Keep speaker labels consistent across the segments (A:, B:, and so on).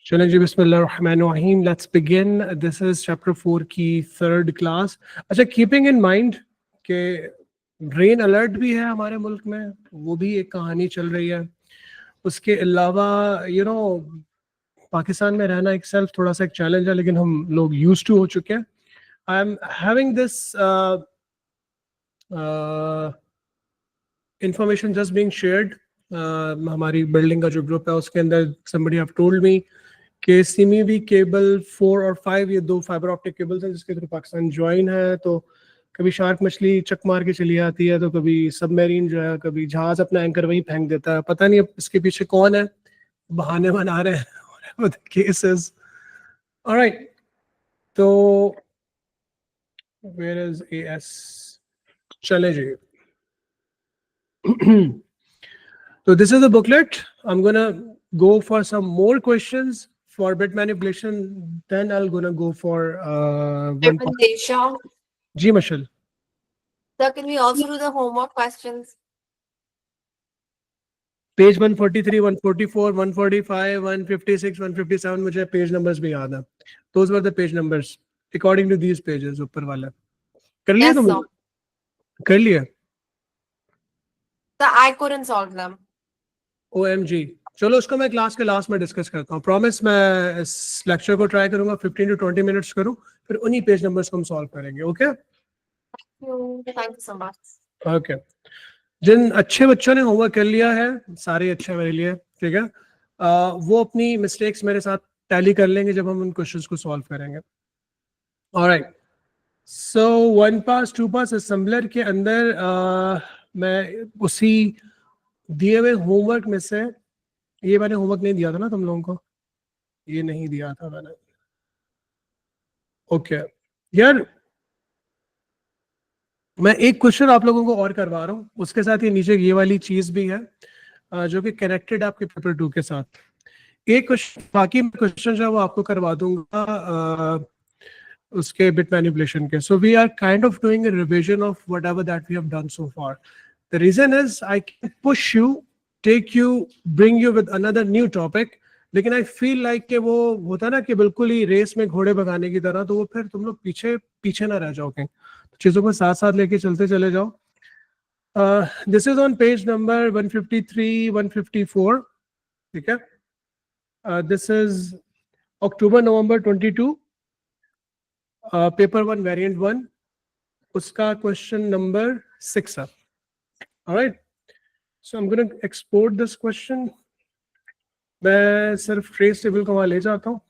A: चलें जी, बिस्मिल्लाहिर्रहमानिर्रहीम, let's begin. This is chapter 4 की थर्ड क्लास. अच्छा, कीपिंग इन माइंड कि रेन अलर्ट भी है हमारे मुल्क में, वो भी एक कहानी चल रही है. उसके अलावा पाकिस्तान में रहना एक सेल्फ थोड़ा सा एक चैलेंज है, लेकिन हम लोग यूज टू हो चुके हैं. I am having this information just being shared. हमारी बिल्डिंग का जो ग्रुप है उसके अंदर somebody have told me कि सीमीवी केबल 4 और 5, ये दो फाइबर ऑप्टिक केबल्स हैं जिसके थ्रू पाकिस्तान ज्वाइन है. तो कभी शार्क मछली चक मार के चली आती है, तो कभी सबमरीन जो है, कभी जहाज अपना एंकर वहीं फेंक देता है. पता नहीं अब इसके पीछे कौन है, बहाने बना रहे हैं. केसेस. ऑलराइट, तो वेयर इज एएस. चले जी. So this is the booklet. I'm gonna go for some more questions for bit manipulation. Then I'll gonna go for one.
B: Desha,
A: Ji Mashal.
B: sir, can we also do the homework questions?
A: Page 143, 144, 145, 156, 157. मुझे page numbers भी याद है. Those were the page numbers according to these pages. ऊपर वाला. कर लिया
B: Yes,
A: तुमने?
B: sir.
A: कर लिया.
B: Sir, I couldn't solve them.
A: OMG. चलो उसको मैं क्लास के लास्ट में डिस्कस करता हूँ. प्रॉमिस मैं इस लेक्चर को ट्राई करूंगा 15 to 20 मिनट्स करूँ, फिर उन्हीं पेज नंबर्स को हम सॉल्व करेंगे. Okay
B: Thank you so much.
A: Okay. जिन अच्छे बच्चों ने होमवर्क कर लिया है, सारे अच्छे मेरे लिए, ठीक है, वो अपनी मिस्टेक्स मेरे साथ टैली कर लेंगे जब हम उन क्वेश्चंस को सॉल्व करेंगे. Alright, so one pass two pass assembler के अंदर मैं उसी दिए हुए होमवर्क में से, ये मैंने होमवर्क नहीं दिया था ना तुम लोगों को, ये नहीं दिया था मैंने. ओके यार, मैं एक क्वेश्चन आप लोगों को और करवा रहा हूँ, उसके साथ ये नीचे ये वाली चीज भी है जो कि कनेक्टेड आपके पेपर 2 के साथ. एक क्वेश्चन, बाकी क्वेश्चन जो है वो आपको करवा दूंगा उसके बिट मैनिपुलेशन के. So we are kind of doing a revision of whatever that we have done so far. The reason is I can push you, take you, bring you with another new topic, लेकिन I feel like कि वो होता है ना कि बिल्कुल ही race में घोड़े भगाने की तरह, तो वो फिर तुम लोग पीछे पीछे ना रह जाओगे. चीजों को साथ साथ लेके चलते चले जाओ. This is on page number 153, 154. ठीक है. This is October November 22, paper 1 variant 1, उसका question number 6 है. All right, so I'm going to export this question. मैं सिर्फ trace table को वहाँ ले जाता हूँ.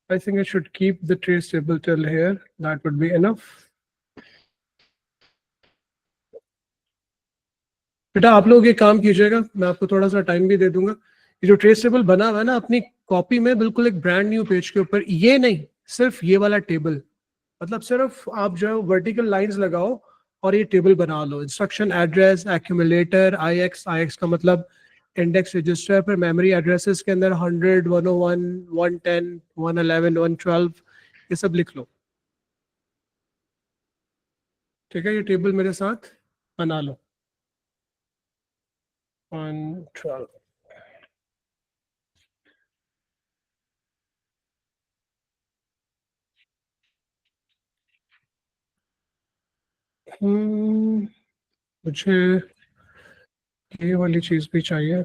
A: I think I should keep the trace table till here. That would be enough. बेटा आप लोग ये काम कीजिएगा, मैं आपको थोड़ा सा टाइम भी दे दूंगा. ये जो ट्रेस टेबल बना हुआ है ना अपनी कॉपी में, बिल्कुल एक ब्रांड न्यू पेज के ऊपर, ये नहीं, सिर्फ ये वाला टेबल, मतलब सिर्फ आप जो है वर्टिकल लाइंस लगाओ और ये टेबल बना लो. Instruction address, accumulator, IX, IX का मतलब इंडेक्स रजिस्टर, फिर मेमोरी एड्रेसेस के अंदर 100, 101, 110, 111, 112, ये सब लिख लो. ठीक है, ये टेबल मेरे साथ बना लो. 112. मुझे ये वाली चीज भी चाहिए.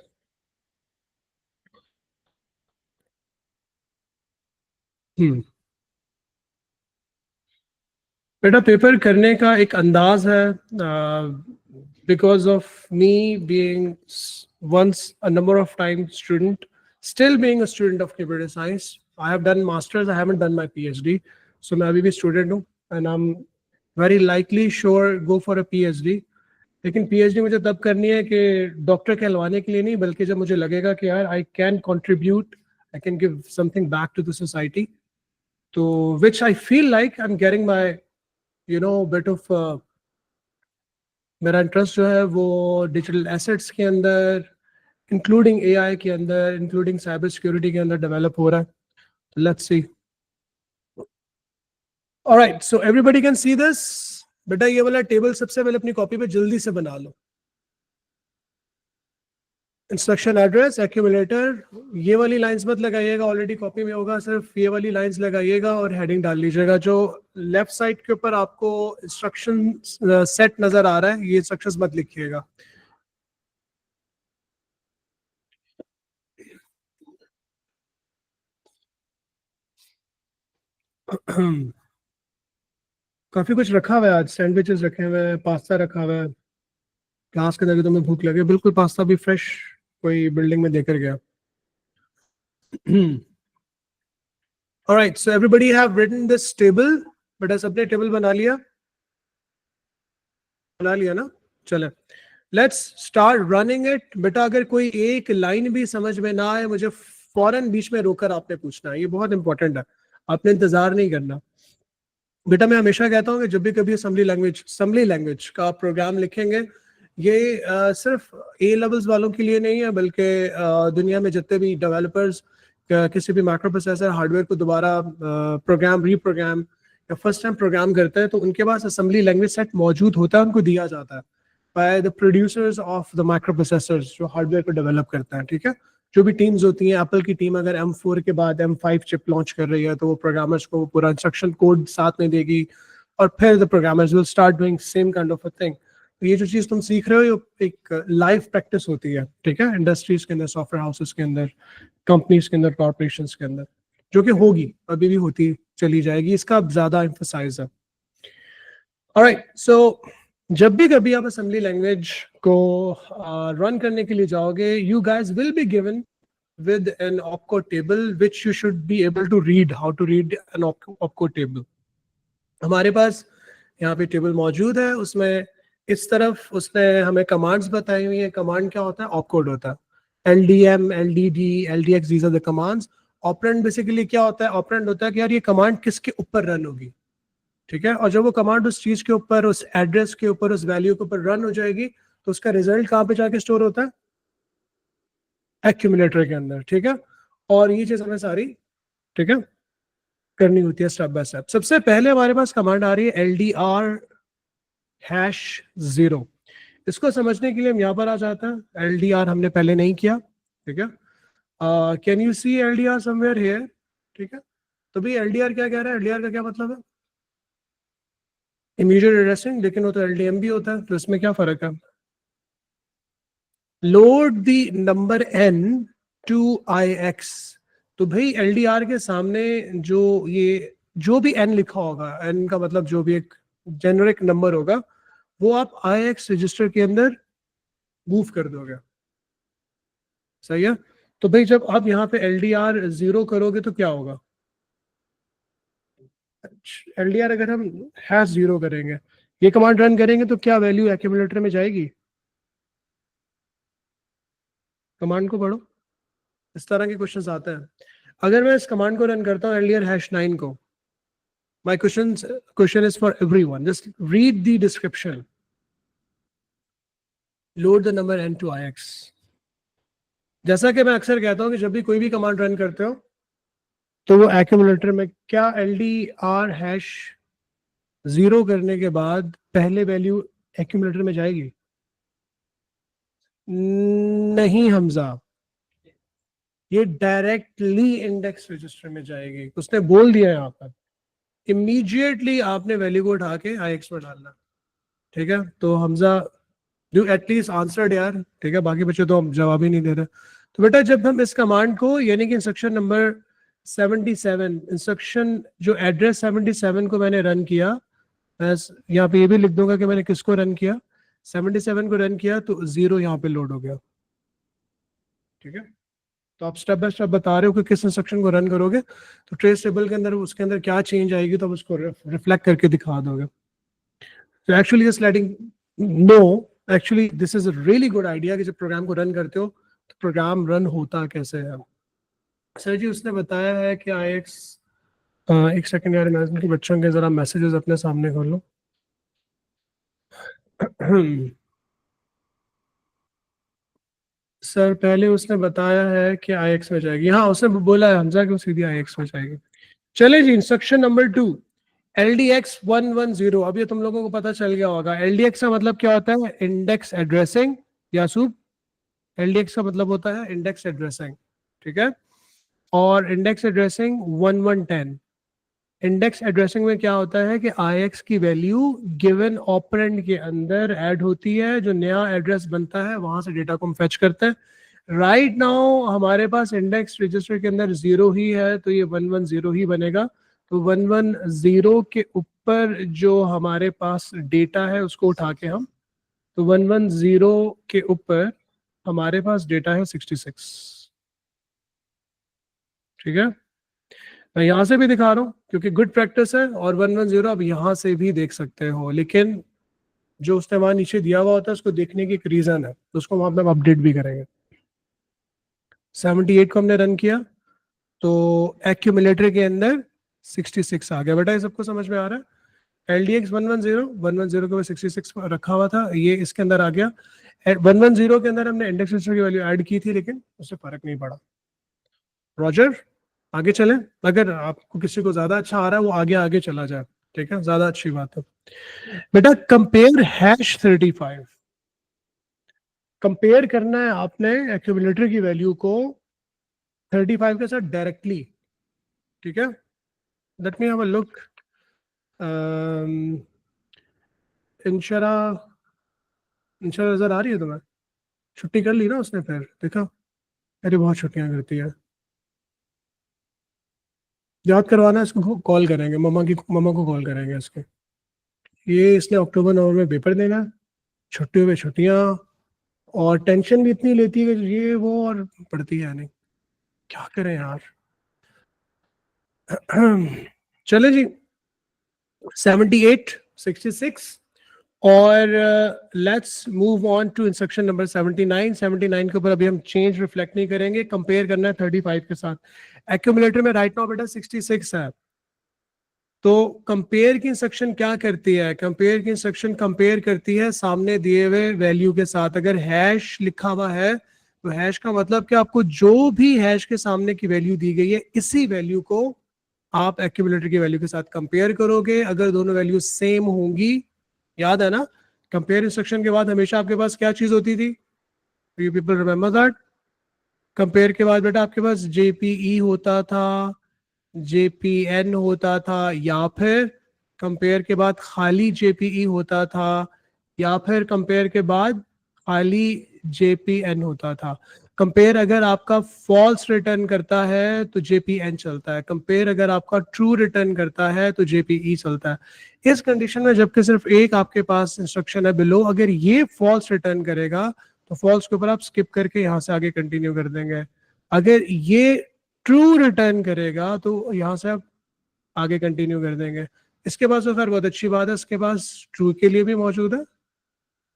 A: बेटा पेपर करने का एक अंदाज है, because of me being once a number of times student, still being a student of computer science. I have done masters, I haven't done my PhD, so मैं अभी भी student हूँ and I'm very likely sure go for a PhD. लेकिन PhD मुझे तब करनी है कि डॉक्टर कहलवाने के लिए नहीं, बल्कि जब मुझे लगेगा कि यार I can contribute, I can give something back to the society, तो which I feel like I'm getting my bit of मेरा इंटरेस्ट जो है वो डिजिटल एसेट्स के अंदर, इंक्लूडिंग AI के अंदर, इंक्लूडिंग साइबर सिक्योरिटी के अंदर डेवलप हो रहा है. Let's see. Alright, so everybody can see this. बेटा ये वाला टेबल सबसे पहले अपनी कॉपी पे जल्दी से बना लो. इंस्ट्रक्शन एड्रेस, एक्यूमुलेटर, ये वाली लाइंस मत लगाइएगा, ऑलरेडी कॉपी में होगा, सिर्फ ये वाली लाइंस लगाइएगा और हेडिंग डाल लीजिएगा। जो लेफ्ट साइड के ऊपर आपको इंस्ट्रक्शन सेट नजर आ रहा है, ये इंस्ट्रक्शंस मत लिखिएगा। काफी कुछ रखा हुआ है आज, सैंडविचेस रखे हुए हैं, पास्ता रखा हुआ है। क्लास के अंदर तुम्हें भूख लगे, बिल्कुल पास्ता भी फ्रेश कोई बिल्डिंग में देकर गया। Alright, so everybody have written this table, बेटा सबने टेबल बना लिया ना? चले, लेट्स स्टार्ट रनिंग इट। बेटा अगर कोई एक लाइन भी समझ में ना आए, मुझे फौरन बीच में रोकर आपने पूछना है, ये बहुत इंपॉर्टेंट है, आपने इंतजार नहीं करना। बेटा मैं हमेशा कहता हूँ कि जब भी कभी असेंबली लैंग्वेज का प्रोग्राम लिखेंगे, ये सिर्फ ए लेवल्स वालों के लिए नहीं है, बल्कि दुनिया में जितने भी डेवलपर्स किसी भी माइक्रो प्रोसेसर हार्डवेयर को दोबारा प्रोग्राम रीप्रोग्राम या फर्स्ट टाइम प्रोग्राम करते हैं, तो उनके पास असेंबली लैंग्वेज सेट मौजूद होता है, उनको दिया जाता है by the producers of the micro processors जो हार्डवेयर को डेवलप करते हैं। ठीक है, जो भी टीम्स होती हैं, एप्पल की टीम अगर M4 के बाद M5 चिप लॉन्च कर रही है, तो वो प्रोग्रामर्स को पूरा इंस्ट्रक्शन कोड साथ में देगी और फिर the programmers will start doing same kind of a thing. तो ये जो चीज तुम सीख रहे हो, ये एक लाइव प्रैक्टिस होती है। ठीक है, इंडस्ट्रीज के अंदर, सॉफ्टवेयर हाउसेस के अंदर, कंपनीज के अंदर, कॉर्पोरेशंस के अंदर, जो कि होगी, अभी भी होती चली जाएगी, इसका ज्यादा एम्फसाइज है। ऑलराइट, सो जब भी कभी आप असेंबली लैंग्वेज को रन करने के लिए जाओगे, you guys will be given with an opcode table which you should be able to read, how to read an opcode table। हमारे पास यहाँ पे टेबल मौजूद है, उसमें इस तरफ उसने हमें कमांड्स बताई हुई है। कमांड क्या होता है? ऑपकोड होता है। LDM, LDD, LDX, these are the commands। Operand basically क्या होता है? ऑपरेंड होता है कि यार ये कमांड किसके ऊपर रन होगी। ठीक है, और जब वो कमांड उस चीज के ऊपर, उस एड्रेस के ऊपर, उस वैल्यू के ऊपर रन हो जाएगी, तो उसका रिजल्ट कहाँ पे जाके स्टोर होता है? एक्यूमुलेटर के अंदर। ठीक है, और ये चीज हमें सारी, ठीक है, करनी होती है स्टेप बाय स्टेप। सबसे पहले हमारे पास कमांड आ रही है LDR#0। इसको समझने के लिए हम यहाँ पर आ जाते हैं। LDR हमने पहले नहीं किया। ठीक है, can you see LDR somewhere here? ठीक है, तो भाई LDR क्या कह रहा है? LDR का क्या मतलब है? इमीडिएट एड्रेसिंग, लेकिन वो तो LDM भी होता है, तो इसमें क्या फर्क है? Load the number n to IX। तो भाई LDR के सामने जो भी n लिखा होगा, n का मतलब जो भी एक जेनरिक नंबर होगा, वो आप IX रजिस्टर के अंदर मूव कर दोगे। सही है, तो भाई जब आप यहाँ पे LDR0 करोगे तो क्या होगा? LDR अगर हम #0 करेंगे, ये कमांड रन करेंगे, तो क्या वैल्यू एक्यूमुलेटर में जाएगी? कमांड को पढ़ो, इस तरह के क्वेश्चंस आते हैं। अगर मैं इस कमांड को रन करता हूँ LDR#9 को, my question is for everyone, just read the description, load the number n to IX। जैसा कि मैं अक्सर कहता हूँ कि जब भी कोई भी कमांड रन करते हो, तो वो एक्यूमुलेटर में क्या LDR#0 करने के बाद पहले वैल्यू एक्यूमुलेटर में जाएगी? नहीं हमजा, ये डायरेक्टली इंडेक्स रजिस्टर में जाएगी। उसने बोल दिया यहाँ पर, इमीडिएटली आपने वैल्यू को उठा के IX में डालना। ठीक है, तो हमजा यू एटलीस्ट आंसर्ड यार। ठीक है, बाकी बच्चे तो हम जवाब ही नहीं दे रहे। तो बेटा जब हम इस कमांड को, यानी कि इंस्ट्रक्शन नंबर 77, इंस्ट्रक्शन जो एड्रेस 77 को मैंने रन किया, मैं यहाँ पे ये भी लिख दूंगा कि मैंने किसको रन किया, 77 को रन किया, तो 0 यहाँ पे लोड हो गया। ठीक है, तो आप स्टेप बाय स्टेप बता रहे हो कि किस इंस्ट्रक्शन को रन करोगे, तो ट्रेस टेबल के अंदर उसके अंदर क्या चेंज आएगी, तो आप उसको रिफ्लेक्ट करके दिखा दोगे। तो actually just letting know, actually this is a really good idea कि जब प्रोग्राम को रन करते हो तो प्रोग्राम रन होता कैसे है। सर जी उसने बताया है कि IX, एक सेकंड यार, मैं उनके बच्चों के जरा मैसेजेस अपने सामने खोल लो। सर पहले उसने बताया है कि IX में जाएगी। हाँ, उसने बोला है हमजा कि वो सीधी IX में जाएगी। चले जी, इंस्ट्रक्शन नंबर 2, LDX110। अब ये तुम लोगों को पता चल गया होगा। LDX का मतलब क्या होता है? Index addressing. यासूब LDX का मतलब होता है इंडेक्स एड्रेसिंग, ठीक है। और इंडेक्स एड्रेसिंग 1110, इंडेक्स एड्रेसिंग में क्या होता है कि IX की वैल्यू गिवन ऑपरेंड के अंदर ऐड होती है, जो नया एड्रेस बनता है वहां से डेटा को हम फेच करते हैं। राइट नाउ हमारे पास इंडेक्स रजिस्टर के अंदर 0 ही है, तो ये 110 ही बनेगा। तो 110 के ऊपर जो हमारे पास डेटा है उसको उठा के हम, तो 110 के ऊपर हमारे पास डेटा है 66, ठीक है। मैं यहां से भी दिखा रहा हूं क्योंकि गुड प्रैक्टिस है, और 110 आप यहां से भी देख सकते हो, लेकिन जो उसने वहां नीचे दिया हुआ होता है उसको देखने की एक रीजन है, तो उसको वहां पे हम अपडेट भी करेंगे। 78 को हमने रन किया तो एक्यूमुलेटर के अंदर 66 आ गया। बेटा ये सबको समझ में आ रहा है? LDX 110 को 66 रखा हुआ था, ये इसके अंदर आ गया। 110 के अंदर हमने इंडेक्स रजिस्टर की वैल्यू ऐड की थी, लेकिन उससे फर्क नहीं पड़ा। रॉजर, आगे चलें। अगर आपको किसी को ज्यादा अच्छा आ रहा है वो आगे आगे चला जाए, ठीक है, ज्यादा अच्छी बात है। बेटा कंपेयर #35, कंपेयर करना है आपने एक्यूमुलेटर की वैल्यू को 35 के साथ डायरेक्टली, ठीक है। Let me have a look. Inshra, Inshra नजर आ रही है तुम्हें? छुट्टी कर ली ना उसने, फिर देखा, अरे बहुत छुट्टियां करती है। याद करवाना, इसको कॉल करेंगे, मम्मा को कॉल करेंगे इसके। ये इसने अक्टूबर नवंबर में पेपर देना है, छुट्टियों पे छुट्टियां, और टेंशन भी इतनी लेती है कि ये वो, और पढ़ती है नहीं। क्या करें यार। चले जी, 78, 66, और let's move on to instruction number 79। 79 के ऊपर अभी हम चेंज रिफ्लेक्ट नहीं करेंगे, कंपेयर करना है 35 के साथ। एक्यूमुलेटर में राइट नाउ बेटा 66 है, तो कंपेयर की इंस्ट्रक्शन क्या करती है? कंपेयर की इंस्ट्रक्शन कंपेयर करती है सामने दिए हुए वैल्यू के साथ। अगर हैश लिखा हुआ है तो हैश का मतलब कि आपको जो भी हैश के सामने की वैल्यू दी गई है, इसी वैल्यू को आप एक्यूमुलेटर की वैल्यू के साथ कंपेयर करोगे। अगर दोनों वैल्यू सेम होंगी, याद है ना, कंपेयर इंस्ट्रक्शन के बाद हमेशा आपके पास क्या चीज होती थी? You people remember that? Compare के बाद बेटा आपके पास JPE होता था, JPN होता था, या फिर कंपेयर के बाद खाली JPE होता था, या फिर कंपेयर के बाद खाली JPN होता था। कंपेयर अगर आपका फॉल्स रिटर्न करता है तो JPN चलता है, कंपेयर अगर आपका ट्रू रिटर्न करता है तो JPE चलता है। इस कंडीशन में जबकि सिर्फ एक आपके पास इंस्ट्रक्शन है बिलो, अगर ये फॉल्स रिटर्न करेगा तो फॉल्स के ऊपर आप स्किप करके यहां से आगे कंटिन्यू कर देंगे। अगर ये ट्रू रिटर्न करेगा तो यहां से आप आगे कंटिन्यू कर देंगे। इसके पास तो खैर बहुत अच्छी बात है, इसके पास ट्रू के लिए भी मौजूद है,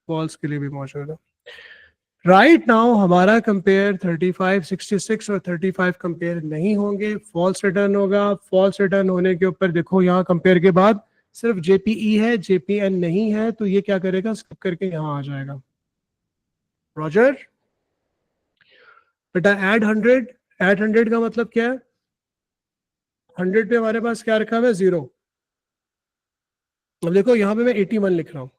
A: फॉल्स के लिए भी मौजूद है। राइट नाउ हमारा कंपेयर 35, 66 और 35 कंपेयर नहीं होंगे, फॉल्स रिटर्न होगा। फॉल्स रिटर्न होने के ऊपर देखो यहाँ कंपेयर के बाद सिर्फ JPE है, JPN नहीं है, तो ये क्या करेगा? स्किप करके यहाँ आ जाएगा। रॉजर, बेटा ऐड 100, ऐड 100 का मतलब क्या है? 100 पे हमारे पास क्या रखा हुआ है? 0। अब देखो यहाँ पे मैं 81 लिख रहा हूँ,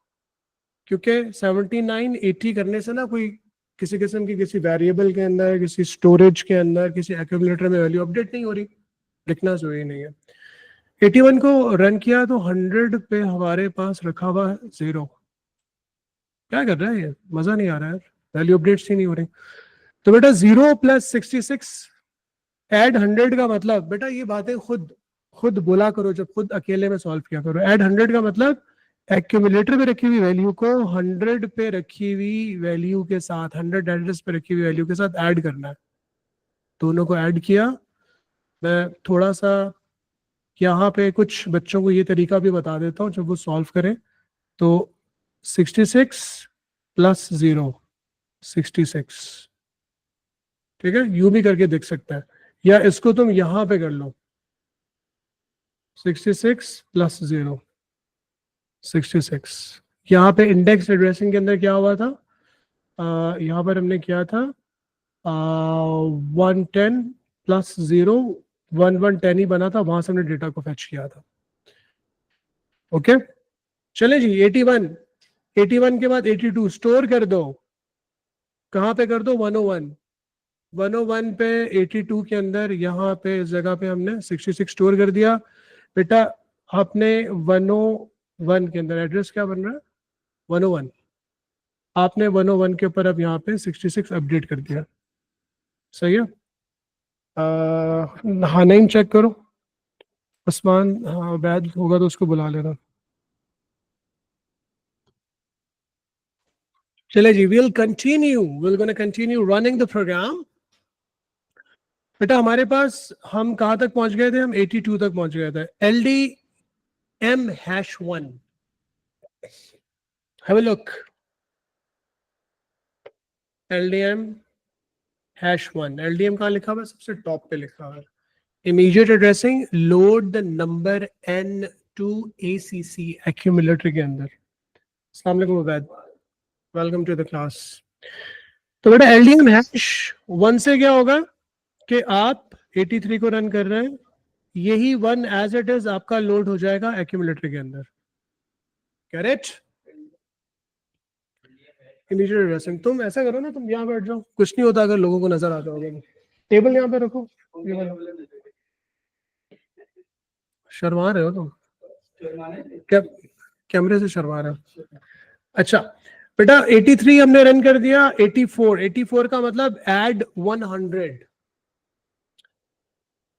A: क्योंकि 79 80 करने से ना कोई किसी किस्म की किसी वेरिएबल के अंदर, किसी स्टोरेज के अंदर, किसी एक्यूमुलेटर में वैल्यू अपडेट नहीं हो रही, लिखना जरूरी नहीं है। 81 को रन किया तो 100 पे हमारे पास रखा हुआ है 0। क्या कर रहा है ये? मजा नहीं आ रहा है, वैल्यू अपडेट्स ही नहीं हो रही। तो बेटा 0 + 66 ऐड 100 का मतलब, बेटा ये बातें खुद खुद बोला करो जब खुद अकेले में सॉल्व किया करो। ऐड 100 का मतलब एक्यूमुलेटर पे रखी हुई वैल्यू को 100 पे रखी हुई वैल्यू के साथ, 100 एड्रेस पे रखी हुई वैल्यू के साथ ऐड करना है। दोनों को ऐड किया। मैं थोड़ा सा यहाँ पे कुछ बच्चों को ये तरीका भी बता देता हूँ जब वो सॉल्व करें। तो 66 + 0, 66, ठीक है, यूं भी करके देख सकता है, या इसको तुम यहां पे कर लो, 66 + 0, 66। यहाँ पे इंडेक्स एड्रेसिंग के अंदर क्या हुआ था? यहाँ पर हमने किया था 110 + 0, 1110 ही बना था, वहां से हमने डेटा को फेच किया था। ओके, चले जी। 81, 81 के बाद 82 स्टोर कर दो। कहाँ पे कर दो 101, 101 पे 82 के अंदर यहाँ पे इस जगह पे हमने 66 स्टोर कर दिया। बेटा आपने 101 के अंदर एड्रेस क्या बन रहा है 101, आपने 101 के ऊपर अब यहाँ पे 66 अपडेट कर दिया। सही है। हाँ नेम चेक करो उस्मान, हाँ बैद होगा तो उसको बुला लेना। चले जी, we'll continue, we're going to continue running the program। बेटा हमारे पास हम कहाँ तक पहुंच गए थे, हम 82 तक पहुंच गए थे। LDM#1, have a look, LDM#1, LDM कहाँ लिखा हुआ है, सबसे टॉप पे लिखा हुआ है, immediate addressing, load the number N to ACC accumulator के अंदर। अस्सलाम वालेकुम Ubaid, welcome to the class. तो बेटा LDM#1 से क्या होगा कि आप 83 को रन कर रहे हैं, यही 1 एज इट इज आपका लोड हो जाएगा एक्यूमुलेटर के अंदर। करेक्ट। इमीडिएट एड्रेसिंग, तुम ऐसा करो ना, तुम यहाँ बैठ जाओ, कुछ नहीं होता अगर लोगों को नजर आता होगा। टेबल यहाँ पे रखो, ये वाला। शर्मा रहे हो तुम क्या, कैमरे से शर्मा रहे हो? अच्छा बेटा 83 हमने रन कर दिया, 84 का मतलब ऐड 100।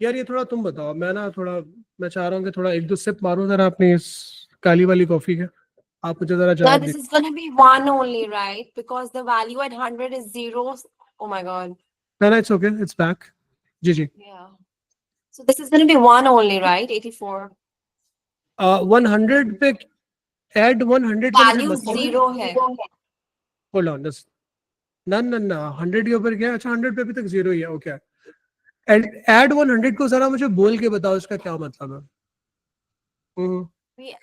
A: यार ये थोड़ा तुम बताओ, मैं ना थोड़ा, मैं चाह रहा हूँ कि थोड़ा एक दो सिप मारो जरा अपनी इस काली वाली कॉफी के, आप मुझे जरा
B: Yeah,
A: जवाब
B: this
A: they.
B: is going to be 1 only, right? Because the value at 100 is 0. Oh my God.
A: ना इट्स ओके, इट्स बैक। जी जी।
B: Yeah. So this is going to be 1 only, right? 84.
A: 100 पे add 100 का मुझे
B: Value
A: मतलब
B: 0 है.
A: Hold on just, ना 100 के ऊपर क्या, अच्छा 100 पे अभी तक 0 ही है, ओके। ऐड 100 को जरा मुझे बोल के बताओ इसका क्या मतलब है।
B: We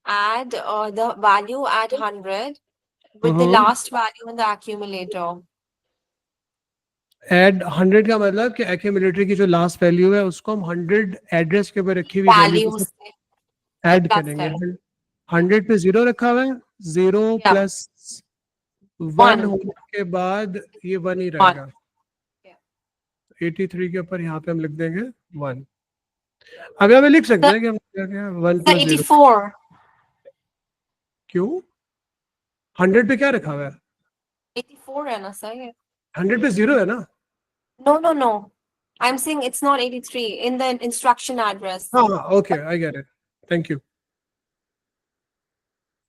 B: add the value at 100 with the last value in the accumulator.
A: Add 100 का मतलब कि एक्यूमुलेटर की जो लास्ट वैल्यू है उसको हम 100 एड्रेस के ऊपर रखी हुई वैल्यू
B: Value
A: के
B: से
A: साथ ऐड
B: plus
A: करेंगे।
B: करें.
A: 100 पे 0 रखा हुआ है, 0
B: Yeah.
A: प्लस 1 होने के बाद ये 1 ही रहेगा। 83 के ऊपर यहाँ पे हम लिख देंगे 1। अभी हमें लिख सकते हैं कि हम क्या क्या 1
B: The
A: प्लस 0
B: 84.
A: क्यों, 100 पे क्या रखा हुआ है,
B: 84 है ना सही?
A: 100 पे 0 है ना।
B: No. I'm saying it's not 83 in the instruction address.
A: हाँ okay, I get it, thank you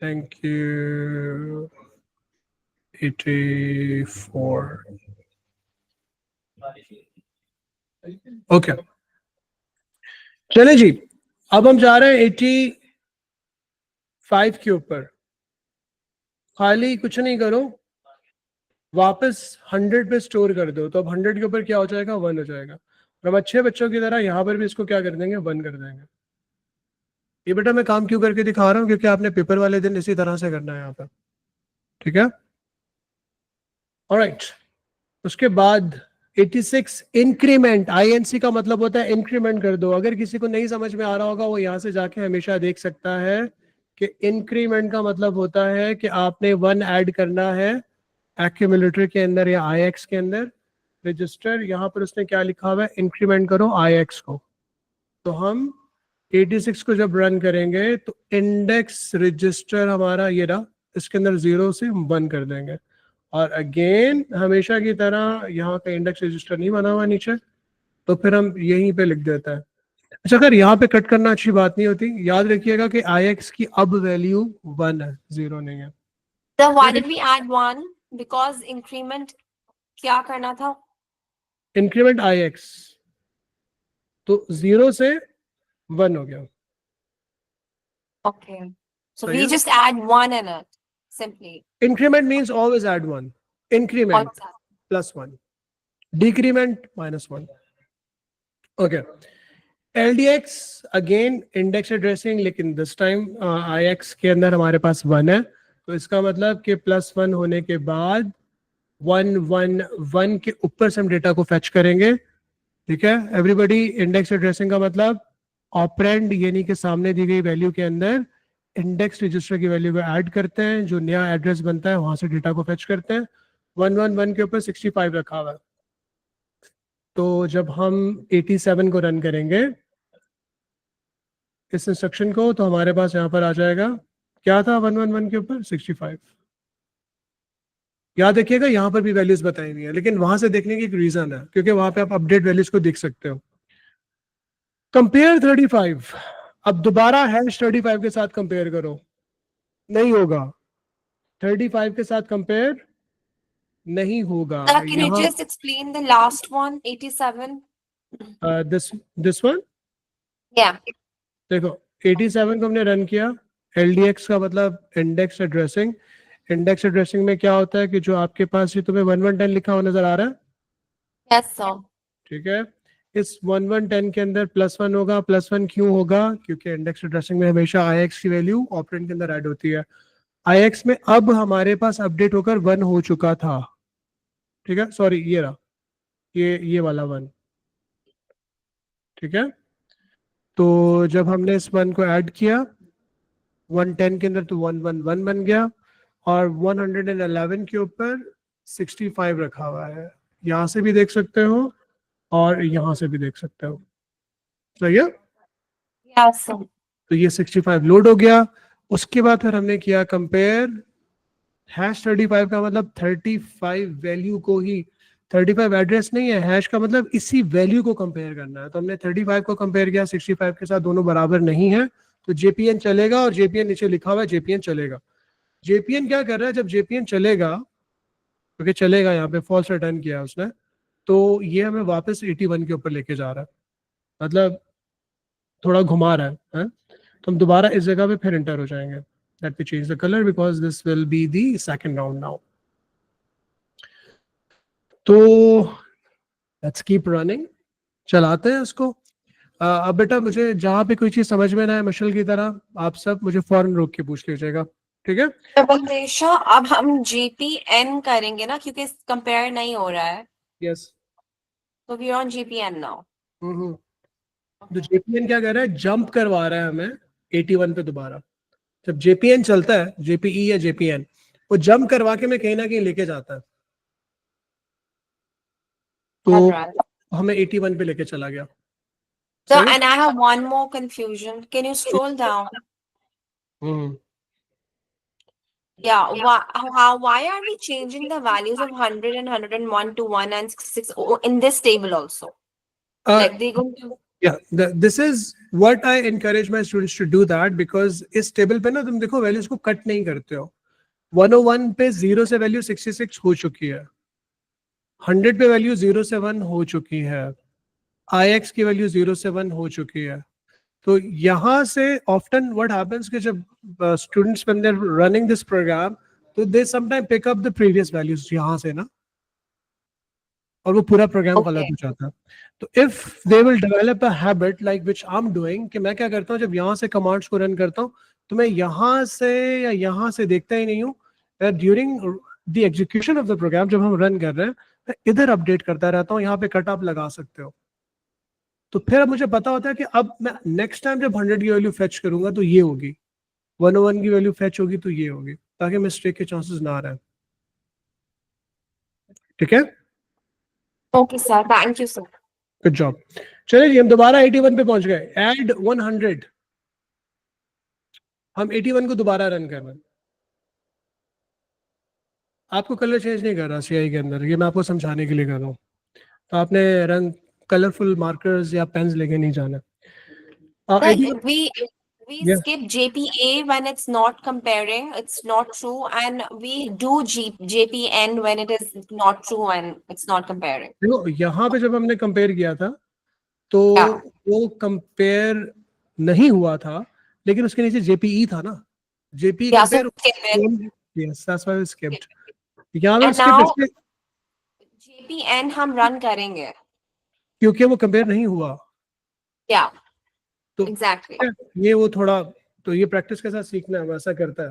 A: thank you. 84 okay चले जी, अब हम जा रहे हैं 85 के ऊपर। खाली कुछ नहीं करो, वापस 100 पे स्टोर कर दो, तो अब 100 के ऊपर क्या हो जाएगा 1 हो जाएगा। और हम अच्छे बच्चों की तरह यहाँ पर भी इसको क्या कर देंगे 1 कर देंगे। ये बेटा मैं काम क्यों करके दिखा रहा हूँ, क्योंकि आपने पेपर वाले दिन इसी तरह से करना है यहाँ पर, ठीक है। ऑलराइट, उसके बाद 86 इंक्रीमेंट, आईएनसी का मतलब होता है इंक्रीमेंट कर दो। अगर किसी को नहीं समझ में आ रहा होगा वो यहाँ से जाके हमेशा देख सकता है कि इंक्रीमेंट का मतलब होता है कि आपने 1 ऐड करना है एक्यूमुलेटर के अंदर या आईएक्स के अंदर। रजिस्टर यहाँ पर उसने क्या लिखा हुआ है, इंक्रीमेंट करो आईएक्स को। तो हम 86 को जब रन करेंगे तो इंडेक्स रजिस्टर हमारा ये रहा, इसके अंदर 0 से हम 1 कर देंगे। और अगेन हमेशा की तरह यहाँ पे इंडेक्स रजिस्टर नहीं बना हुआ नीचे, तो फिर हम यहीं पे लिख देता है। अच्छा अगर यहाँ पे कट करना अच्छी बात नहीं होती, याद रखिएगा कि IX की अब वैल्यू 1 है, 0 नहीं है।
B: So why did we add 1? Because increment क्या करना था?
A: इंक्रीमेंट IX, तो 0 से 1 हो गया।
B: Okay. So we just add 1 in it, simply.
A: Increment means always add 1. Increment plus 1. Decrement minus 1. Okay. LDX again index addressing, लेकिन this time IX के अंदर हमारे पास 1 है, तो इसका मतलब कि +1 होने के बाद 1 के ऊपर से हम डेटा को फेच करेंगे, ठीक है एवरीबॉडी। इंडेक्स एड्रेसिंग का मतलब ऑपरेंड यानी कि सामने दी गई वैल्यू के अंदर इंडेक्स रजिस्टर की वैल्यू को ऐड करते हैं, जो नया एड्रेस बनता है वहां से डेटा को फेच करते हैं। 111 के ऊपर 65 रखा हुआ है। तो जब हम 87 को रन करेंगे इस इंस्ट्रक्शन को, तो हमारे पास यहाँ पर आ जाएगा, क्या था 111 के ऊपर 65। याद रखिएगा यहाँ पर भी वैल्यूज बताई हुई है, लेकिन वहां से देखने की एक रीजन है, क्योंकि वहां पे आप अपडेट वैल्यूज को देख सकते हो। कंपेयर 35, अब दोबारा हैश 35 के साथ कंपेयर करो, नहीं होगा। 35 के साथ कंपेयर नहीं होगा।
B: Can you just explain the last one, 87?
A: This one,
B: Yeah.
A: देखो 87 को हमने रन किया। LDX का मतलब इंडेक्स एड्रेसिंग। इंडेक्स एड्रेसिंग में क्या होता है कि जो आपके पास, ये तुम्हें 1110 लिखा हुआ नजर आ रहा है,
B: Yes, sir.
A: ठीक है। इस 1110 के अंदर +1 होगा। +1 क्यों होगा? क्योंकि इंडेक्स एड्रेसिंग में हमेशा IX की वैल्यू ऑपरेंड के अंदर ऐड होती है। IX में अब हमारे पास अपडेट होकर 1 हो चुका था, ठीक है। सॉरी, ये रहा, ये वाला 1, ठीक है। तो जब हमने इस 1 को ऐड किया 110 के अंदर, तो 111 बन गया, और 111 के ऊपर 65 रखा हुआ है। यहां से भी देख सकते हो और यहां से भी देख सकते हो, सही है।
B: Yes, sir.
A: तो ये 65 लोड हो गया। उसके बाद फिर हमने किया कंपेयर हैश 35 का मतलब 35 वैल्यू को ही, 35 एड्रेस नहीं है, हैश का मतलब इसी वैल्यू को कंपेयर करना है। तो हमने 35 को कंपेयर किया 65 के साथ, दोनों बराबर नहीं है, तो JPN चलेगा, और JPN नीचे लिखा हुआ है JPN चलेगा। JPN क्या कर रहा है, जब JPN चलेगा, क्योंकि चलेगा यहाँ पे फॉल्स रिटर्न किया उसने, तो ये हमें वापस 81 के ऊपर लेके जा रहा है, मतलब थोड़ा घुमा रहा है? तो हम दोबारा इस जगह पे फिर एंटर हो जाएंगे। Let me change the colour because this will be the second round now. तो लेट्स कीप रनिंग, चलाते हैं इसको। अब बेटा मुझे जहां पे कोई चीज समझ में ना आए मशल की तरह, आप सब मुझे फौरन रोक के पूछ लीजिएगा, ठीक है।
B: बंदेशा, अब हम GPN करेंगे ना, क्योंकि कंपेयर नहीं हो रहा है,
A: यस।
B: तो वी ऑन GPN नाउ।
A: तो JPN क्या कर रहा है, जंप करवा रहा है हमें 81 पे दोबारा। जब JPN चलता है, JPE या JPN, वो जंप करवा के मैं कहीं ना कहीं लेके जाता है, तो हमें 81 पे लेके चला गया।
B: So, and I have one more confusion. Can you scroll down? Yeah. Why are we changing the values of 100 and 101 to 1 and 66 in this table also? Like they going to.
A: Yeah, this is what I encourage my students to do that, because इस table पे ना तुम देखो values को cut नहीं करते हो। 101 पे 0 से वैल्यू 66 हो चुकी है, 100 पे वैल्यू 0 से 1 हो चुकी है, IX की वैल्यू 0 से 1 हो चुकी है। तो यहाँ से ऑफ्टन व्हाट हैपेंस कि जब students when they are running this program, तो they sometime pick up the previous values यहाँ से ना, और वो पूरा प्रोग्राम गलत हो जाता है। तो if they will develop a habit like which I am doing, कि मैं क्या करता हूँ, जब यहाँ से कमांड्स को रन करता हूँ, तो मैं यहाँ से या यहाँ से देखता ही नहीं हूँ। During the execution of the program, जब हम रन कर रहे हैं, मैं इधर अपडेट करता रहता हूँ। यहाँ पे कट ऑफ लगा सकते हो। तो फिर अब मुझे पता होता है कि अब मैं नेक्स्ट टाइम जब 100 की वैल्यू फेच करूंगा तो ये होगी, 101 की वैल्यू फेच होगी तो ये होगी, ताकि मिस्टेक के चांसेस ना आ रहे। ठीक है,
B: okay sir, thank you sir,
A: good job. चलिए जी, हम दोबारा 81 पे पहुंच गए। ऐड 100, हम 81 को दोबारा रन कर रहे हैं। आपको कलर चेंज नहीं कर रहा CI के अंदर, ये मैं आपको समझाने के लिए कर रहा हूँ। तो आपने रंग कलरफुल मार्कर्स या पेन्स लेके नहीं जाना।
B: we skip JPA when it's not comparing, it's not true, and we do JPN when it is not true and it's not comparing.
A: देखो यहाँ पे जब हमने कंपेयर किया था तो वो कंपेयर नहीं हुआ था, लेकिन उसके नीचे JPE था ना, JPE compare. Yes, that's why we skipped. यहाँ पे स्किप
B: JPN हम रन करेंगे
A: क्योंकि वो कंपेयर नहीं हुआ।
B: क्या?
A: तो
B: एग्जैक्टली
A: ये वो थोड़ा, तो ये प्रैक्टिस के साथ सीखना है, वैसा करता है।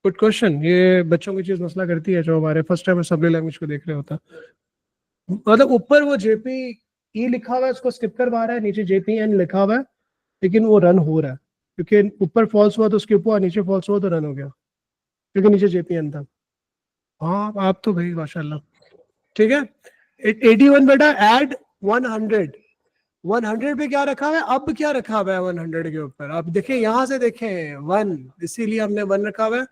A: गुड क्वेश्चन, ये बच्चों की चीज मसला करती है जो हमारे फर्स्ट टाइम असेंबली लैंग्वेज को देख रहे होता है। मतलब ऊपर वो JPE लिखा हुआ है, उसको स्किप करवा रहा है, नीचे JPN लिखा हुआ है, लेकिन वो रन हो रहा है, क्योंकि ऊपर फॉल्स हुआ तो उसके ऊपर, नीचे फॉल्स हुआ तो रन हो गया, क्योंकि नीचे JPN था। हाँ आप तो भाई माशाल्लाह। ठीक है, 81 बेटा ऐड 100, 100 पे क्या रखा हुआ है, अब क्या रखा हुआ है 100 के ऊपर, अब देखें यहां से देखें 1, इसीलिए हमने 1 रखा हुआ है।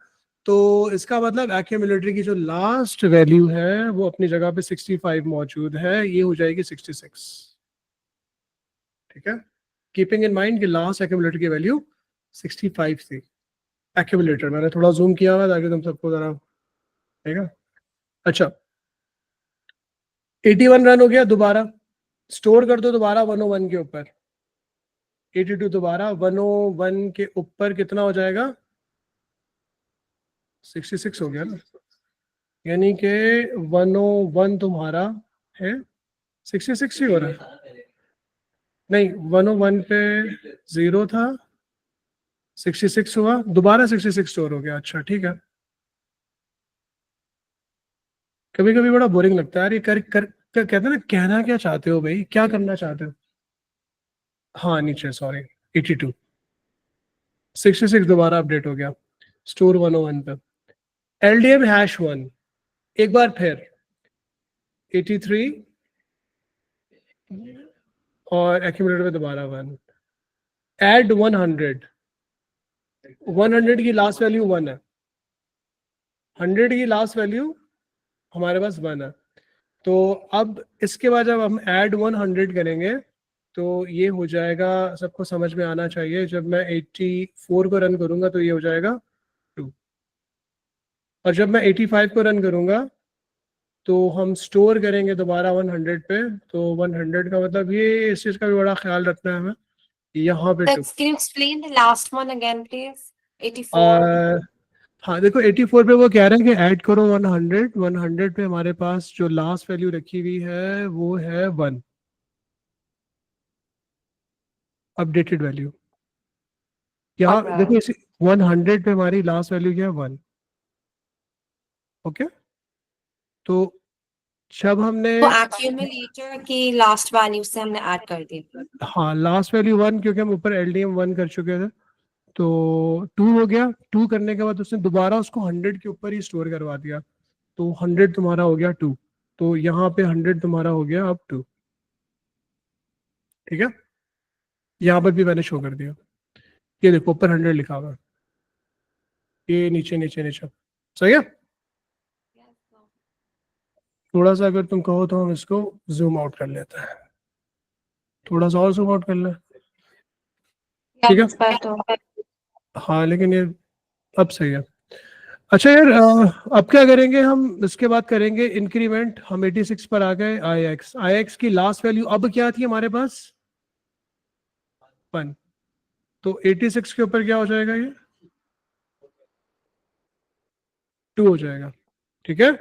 A: तो इसका मतलब एक्यूमुलेटर की जो लास्ट वैल्यू है वो अपनी जगह पे 65 मौजूद है, ये हो जाएगी 66। ठीक है, कीपिंग इन माइंड कि लास्ट एक्यूमुलेटर की वैल्यू 65 थी। एक्यूमुलेटर मैंने थोड़ा जूम किया हुआ ताकि तुम सबको जरा, ठीक है। अच्छा 81 रन हो गया, दोबारा स्टोर कर दो दोबारा 101 के ऊपर, 82 दोबारा 101 के ऊपर कितना हो जाएगा, 66 हो गया ना, यानी कि 101 तुम्हारा है 66 ही हो रहा है, नहीं 101 पे 0 था, 66 हुआ, दोबारा 66 स्टोर हो गया। अच्छा ठीक है, कभी कभी बड़ा बोरिंग लगता है यार ये कहते हैं ना, कहना क्या चाहते हो भाई, क्या करना चाहते हो। हाँ नीचे सॉरी 82, 66 दोबारा अपडेट हो गया, स्टोर 101 पे, LDM #1 एक बार फिर 83 और एक्यूमुलेटर में दोबारा 1, ऐड 100, 100 की लास्ट वैल्यू 1 है, 100 की लास्ट वैल्यू हमारे पास 1 है। तो अब इसके बाद जब हम ऐड 100 करेंगे तो ये हो जाएगा, सबको समझ में आना चाहिए, जब मैं 84 को रन करूंगा तो ये हो जाएगा 2, और जब मैं 85 को रन करूंगा तो हम स्टोर करेंगे दोबारा 100 पे, तो 100 का मतलब ये, इस चीज का भी बड़ा ख्याल रखना है हमें, यहाँ पे 2।
B: Can you explain the last one again, please? 84.
A: हाँ देखो 84 पे वो कह रहे हैं कि ऐड करो 100, 100 पे हमारे पास जो लास्ट वैल्यू रखी हुई है वो है 1, अपडेटेड वैल्यू। यहाँ
B: Okay.
A: देखो इसी 100 पे हमारी लास्ट वैल्यू क्या है 1। ओके, तो जब हमने,
B: तो accumulator की last value से हमने add कर दी।
A: हाँ लास्ट वैल्यू 1 क्योंकि हम ऊपर LDM 1 कर चुके थे, तो 2 हो गया, 2 करने के बाद उसने दोबारा उसको 100 के ऊपर ही स्टोर करवा दिया, तो 100 तुम्हारा हो गया 2, तो यहाँ पे 100 तुम्हारा हो गया अब 2। ठीक है, यहाँ पर भी मैंने शो कर दिया, ये देखो ऊपर 100 लिखा हुआ है, ये नीचे नीचे नीचे, सही है। थोड़ा सा अगर तुम कहो तो हम इसको जूम आउट कर लेते हैं, थोड़ा सा और जूम आउट कर लें, ठीक है। हाँ लेकिन ये अब सही है। अच्छा यार अब क्या करेंगे हम, इसके बाद करेंगे इंक्रीमेंट, हम 86 पर आ गए, आई एक्स की लास्ट वैल्यू अब क्या थी हमारे पास 1, तो 86 के ऊपर क्या हो जाएगा, ये 2 हो जाएगा। ठीक है,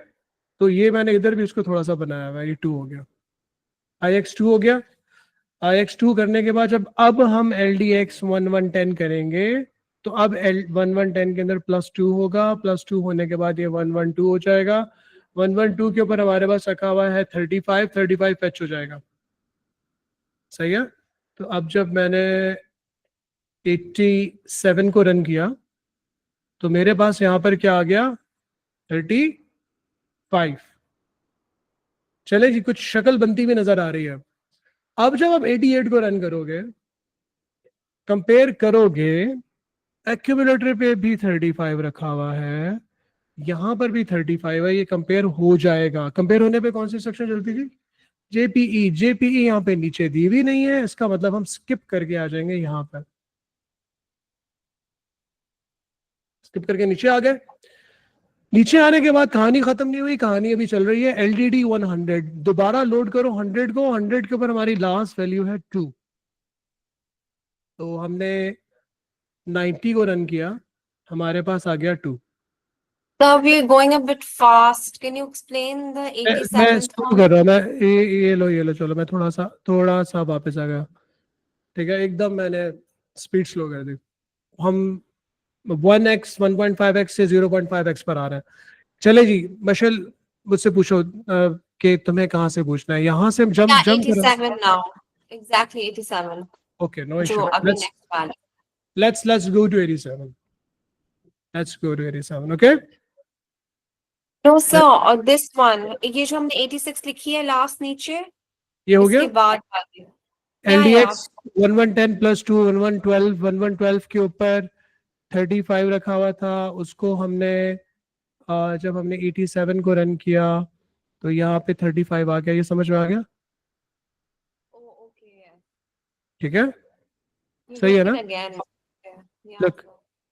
A: तो ये मैंने इधर भी इसको थोड़ा सा बनाया हुआ है, ये 2 हो गया, IX 2 हो गया। IX 2 करने के बाद जब अब हम LDX 1110 करेंगे तो अब L1110 के अंदर +2 होगा, +2 होने के बाद ये 112 हो जाएगा, 112 के ऊपर हमारे पास रखा हुआ है 35, 35 फेच हो जाएगा, सही है। तो अब जब मैंने 87 को रन किया तो मेरे पास यहां पर क्या आ गया 35, चले जी कुछ शक्ल बनती हुई नजर आ रही है। अब जब आप 88 को रन करोगे, कंपेयर करोगे, एक्यूमुलेटर पे भी 35 रखा हुआ है, यहां पर भी 35 है, ये कंपेयर हो जाएगा। कंपेयर होने पे कौन सी सेक्शन चलती थी, जेपीई, जेपीई यहाँ पे नीचे दी हुई नहीं है, इसका मतलब हम स्किप करके आ जाएंगे, यहाँ पर स्किप करके नीचे आ गए। नीचे आने के बाद कहानी खत्म नहीं हुई, कहानी अभी चल रही है। LDD 100 दोबारा लोड करो 100 को, 100 के ऊपर हमारी लास्ट वैल्यू है 2, तो हमने 90 को रन किया, हमारे पास आ गया 2।
B: So we're going a bit fast. Can you explain the
A: मैं
B: 87th
A: स्लो
B: one?
A: कर रहा हूँ, मैं ये लो चलो, मैं थोड़ा सा वापस आ गया। ठीक है, एकदम मैंने स्पीड स्लो कर दी, हम 1x 1.5x से 0.5x पर आ रहे हैं। चले जी मशल, मुझसे पूछो कि तुम्हें कहाँ से पूछना है, यहाँ से जंप
B: Yeah,
A: जंप करो।
B: 87 now. Exactly 87.
A: ओके नो
B: जो
A: इशू,
B: अभी next वाला।
A: let's go to 87, let's go to 87, okay।
B: No sir, और this one, ये जो हमने 86 लिखी है लास्ट नीचे,
A: ये हो
B: इसके
A: गया
B: बाद वाली।
A: LDX 1110 प्लस 2 1112 1112 के ऊपर 35 रखा हुआ था, उसको हमने जब हमने 87 को रन किया तो यहाँ पे 35 आ गया। ये समझ में आ गया? ठीक है, सही है ना? Look,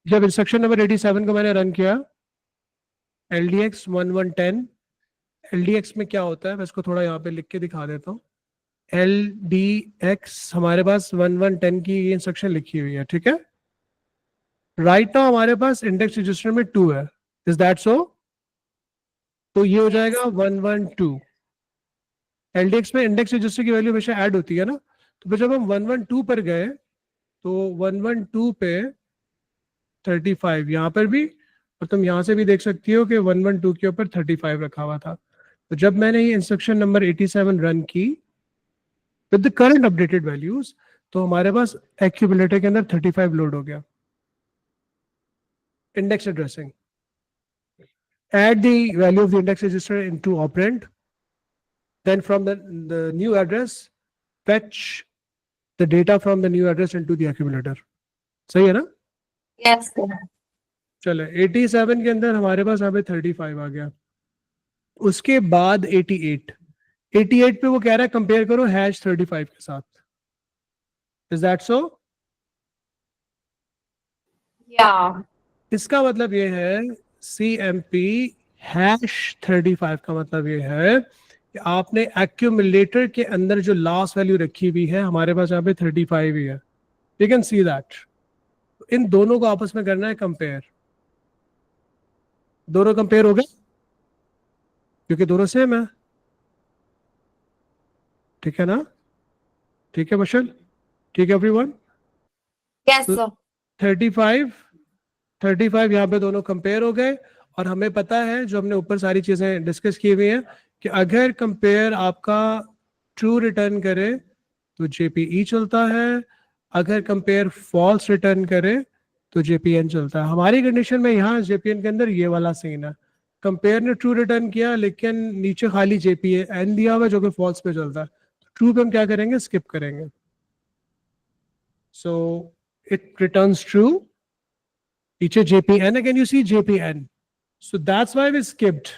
A: जब इंस्ट्रक्शन नंबर 87 को मैंने रन किया, LDX 1110, LDX में क्या होता है मैं इसको थोड़ा यहाँ पे लिख के दिखा देता हूँ। LDX हमारे पास 1110 की ये इंस्ट्रक्शन लिखी हुई है, ठीक है। राइट नाउ हमारे पास इंडेक्स रजिस्टर में 2 है, इज दैट सो? तो ये हो जाएगा 112। LDX में इंडेक्स रजिस्टर की वैल्यू हमेशा ऐड होती है ना, तो फिर जब हम 112 पर गए तो 112 पे 35 यहाँ पर भी, और तुम यहाँ से भी देख सकती हो कि 112 के ऊपर 35 रखा हुआ था। तो जब मैंने ये इंस्ट्रक्शन नंबर 87 रन की with the current updated values, तो हमारे पास एक्यूमुलेटर के अंदर 35 लोड हो गया। Index addressing, add the value of the index register into operand, then from the new address fetch the data from the new address into the accumulator। सही है ना?
B: Yes sir।
A: चले 87 के अंदर हमारे पास यहाँ पे 35 आ गया। उसके बाद 88 पे वो कह रहा है कंपेयर करो हैश 35 के साथ। Is that so?
B: Yeah।
A: इसका मतलब ये है CMP हैश 35 का मतलब ये है कि आपने एक्यूमुलेटर के अंदर जो लास्ट वैल्यू रखी हुई है, हमारे पास यहाँ पे 35 ही है। You can see that. इन दोनों को आपस में करना है कंपेयर। दोनों कंपेयर हो गए क्योंकि दोनों सेम है, ठीक है ना? ठीक है मशल, ठीक है एवरीवन?
B: Yes sir।
A: 35 यहाँ पे दोनों कंपेयर हो गए, और हमें पता है जो हमने ऊपर सारी चीजें डिस्कस की हुई हैं कि अगर कंपेयर आपका ट्रू रिटर्न करे तो JPE चलता है, अगर कंपेयर फॉल्स रिटर्न करे तो JPN चलता है। हमारी कंडीशन में यहाँ JPN के अंदर ये वाला सीन है, कंपेयर ने ट्रू रिटर्न किया लेकिन नीचे खाली JPN दिया हुआ जो कि फॉल्स पे चलता है। ट्रू पे हम क्या करेंगे? स्किप करेंगे। सो इट रिटर्न्स ट्रू, नीचे JPN, again you see JPN, so that's why we skipped।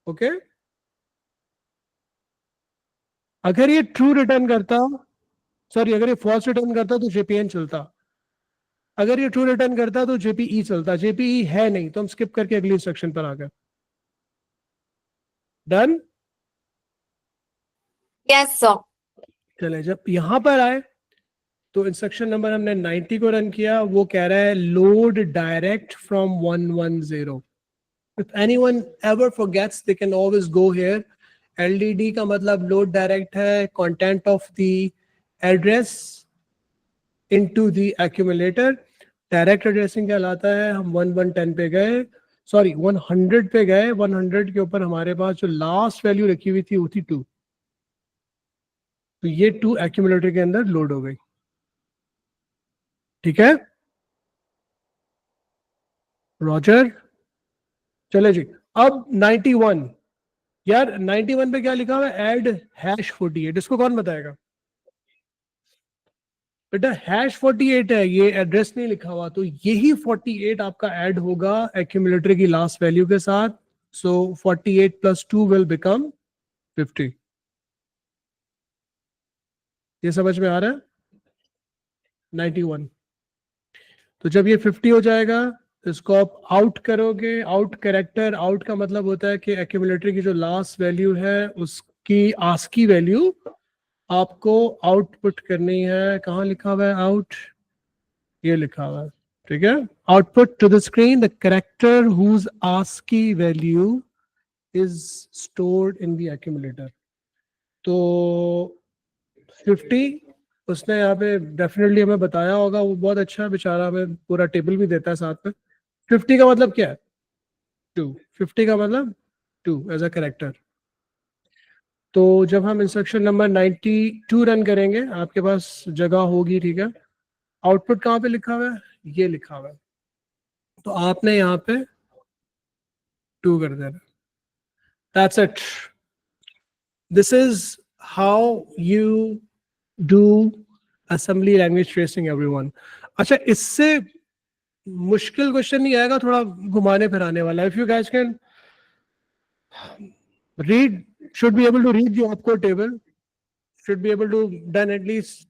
A: okay, अगर ये ट्रू रिटर्न करता, सॉरी अगर ये फॉल्स रिटर्न करता तो JPN चलता, अगर ये ट्रू रिटर्न करता तो JPE चलता। JPE है नहीं तो हम स्किप करके अगली इंस्ट्रक्शन पर आ गए। डन?
B: Yes sir।
A: चले जब यहां पर आए तो इंस्ट्रक्शन नंबर हमने 90 को रन किया, वो कह रहा है load direct from 110। If anyone ever forgets, they can always go here। LDD का मतलब लोड डायरेक्ट है, content of the address into the accumulator. Direct addressing कहलाता है। हम 1110 पे गए, सॉरी 100 पे गए, 100 के ऊपर हमारे पास जो लास्ट वैल्यू रखी हुई थी वो थी 2, तो ये 2 एक्यूमुलेटर के अंदर लोड हो गई। ठीक है रॉजर? चले जी, अब 91। यार 91 पे क्या लिखा हुआ है? Add hash 48। इसको कौन बताएगा बेटा? हैश 48 है, ये एड्रेस नहीं लिखा हुआ, तो यही 48 आपका ऐड होगा एक्यूमुलेटर की लास्ट वैल्यू के साथ। सो 48 प्लस 2 विल बिकम 50। ये समझ में आ रहा है? 91। तो जब ये 50 हो जाएगा इसको आप आउट करोगे। आउट कैरेक्टर, आउट का मतलब होता है कि एक्यूमुलेटर की जो लास्ट वैल्यू है उसकी आस्की वैल्यू आपको आउटपुट करनी है। कहाँ लिखा हुआ है आउट? ये लिखा हुआ है, ठीक है। Output to the screen the character whose ASCII value is stored in the accumulator. तो 50 उसने यहाँ पे डेफिनेटली हमें बताया होगा, वो बहुत अच्छा बेचारा, हमें पूरा टेबल भी देता है साथ में। 50 का मतलब क्या है? 2। 50 का मतलब 2 एज अ कैरेक्टर। तो जब हम इंस्ट्रक्शन नंबर 92 रन करेंगे आपके पास जगह होगी, ठीक है। आउटपुट कहाँ पे लिखा हुआ है? ये लिखा हुआ है। तो आपने यहाँ पे 2 कर देना. That's it. This is how you do assembly language tracing, everyone. अच्छा, इससे मुश्किल क्वेश्चन नहीं आएगा, थोड़ा घुमाने फिराने वाला. If you guys can read, should be able to read the opcode table, should be able to done at least